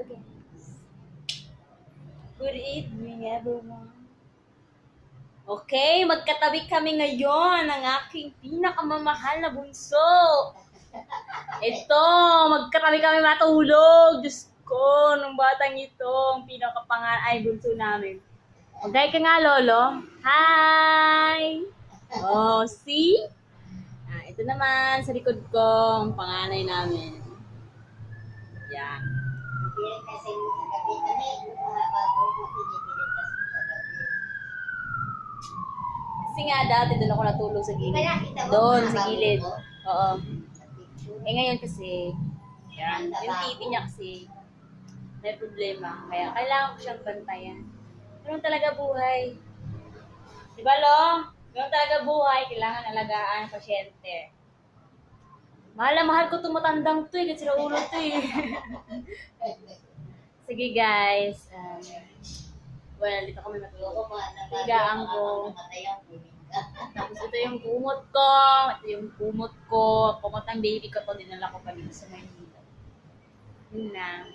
guys. Good evening, everyone. Okay, magkatabi kami ngayon ng aking pinakamamahal na bunso. Ito, magkatabi kami matulog. Diyos ko, nung batang ito, ang bunso namin. Mag-hi ka nga, Lolo. Hi! Oh, see? Ito naman, sa likod ko, ang panganay namin. Yan. Kasi sa gabi kami, mga bago, pinipilit kasi sa gabi. Kasi nga dati doon ako natulog sa gilid. Kaya kita mo, Doon, mga sa bago gilid. mo? Oo. Sa picture. Ngayon kasi, yan, yung TV niya kasi, may problema. Kaya kailangan ko siyang bantayan. Ganun talaga buhay. Diba, Lo? Ganun talaga buhay. Kailangan alagaan ang pasyente. Mahal na mahal ko itong matandang to eh. Kasi sa ulo to eh. Sige guys. Well, dito kami matulog. Higaan ko. Tapos ito yung kumot ko. Ito yung kumot ko. Kumot ng baby ko to. Dinala ko pa dito sa Maynila. Yun na.